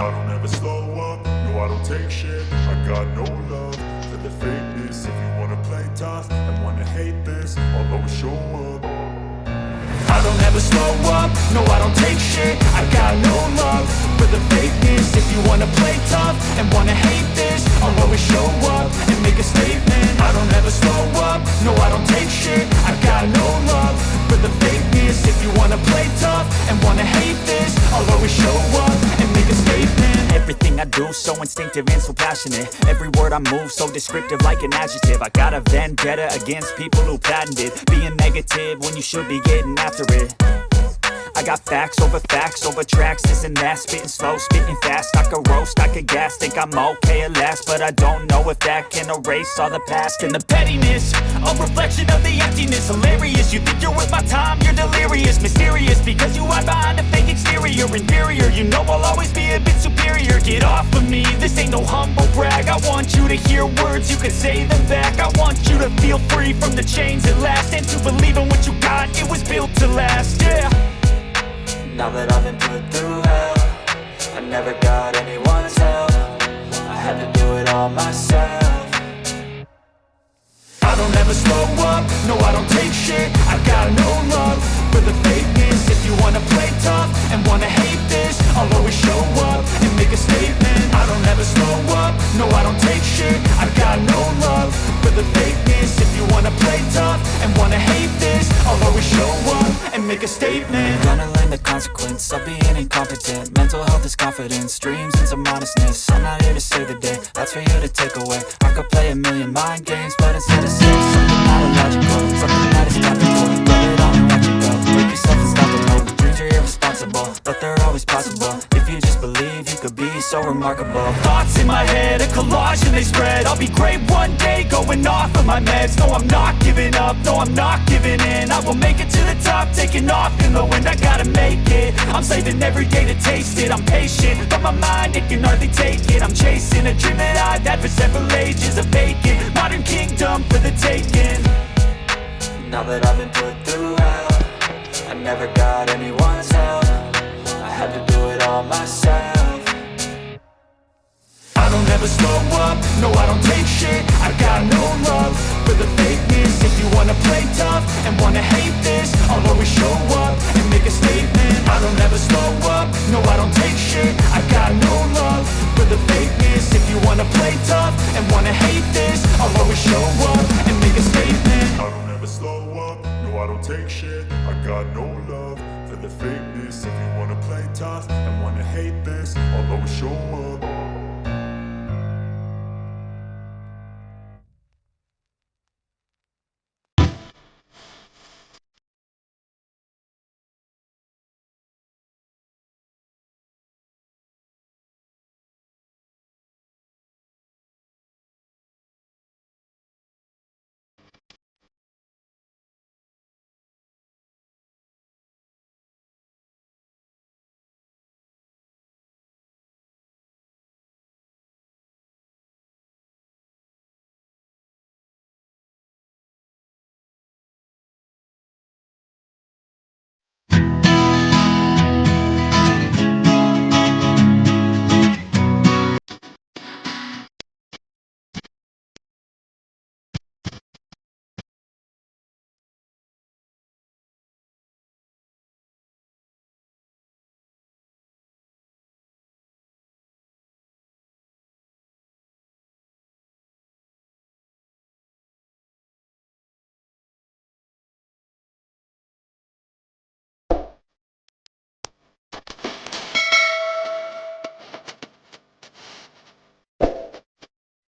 I don't ever slow up, no I don't take shit. I got no love for the fakeness. If you wanna play tough and wanna hate this, I'll always show up. I don't ever slow up, no I don't take shit. I got no love for the fakeness. If you wanna play tough and wanna hate this, I'll always show up and make a statement. I don't ever slow up, no I don't take shit. I got no love for the fakeness. If you wanna play tough and wanna hate this, I'll always show up and make a statement. Everything I do so instinctive and so passionate. Every word I move so descriptive like an adjective. I got a vendetta against people who patented being negative when you should be getting after it. I got facts over tracks, this and that. Spitting slow, spitting fast. I could roast, I could gas. Think I'm okay at last, but I don't know if that can erase all the past. And the pettiness, a reflection of the emptiness. Hilarious, you think you're worth my time, you're delirious. Mysterious, because you hide behind a fake exterior. Inferior, you know I'll always be a bit superior. Get off of me, this ain't no humble brag. I want you to hear words, you can say them back. I want you to feel free from the chains at last, and to believe in what you got, it was built to last, yeah. Now that I've been put through hell, I never got anyone's help. I had to do it all myself. I don't ever slow up, no I don't take shit. I got no love for the fakeness. If you wanna play tough and wanna hate this, I'll always show up and make a statement. I don't ever slow up, no I don't take shit. I got no love for the fakeness. If you wanna play tough and wanna hate this, I'll always show up and make a statement. Gonna learn the consequence of being incompetent. Mental health is confidence, dreams and some modestness. I'm not here to save the day, that's for you to take away. I could play a million mind games, but instead of saying something not illogical, something that is topical, rub it on and watch it go. Make yourself unstoppable, dreams are irresponsible, but they're always possible. If you just believe, you could be so remarkable. Thoughts in my head, a collage and they spread. I'll be great one day, going off of my meds. No, I'm not giving up, no, I'm not giving in. I will make it to the top, taking off in the wind. I gotta make it, I'm saving every day to taste it. I'm patient, but my mind, it can hardly take it. I'm chasing a dream that I've had for several ages. A vacant, modern kingdom for the taking. Now that I've been put through hell, I never got anyone's help. I had to do it all myself. I don't ever slow up, no I don't take shit. I got no love for the fakeness. If you wanna play tough and wanna hate this, I'll always show up and make a statement. I don't ever slow up, no I don't take shit. I got no love for the fakeness. If you wanna play tough and wanna hate this, I'll always show up and make a statement. I don't ever slow up, no I don't take shit. I got no love for the fakeness. If you wanna play tough and wanna hate this, I'll always show up.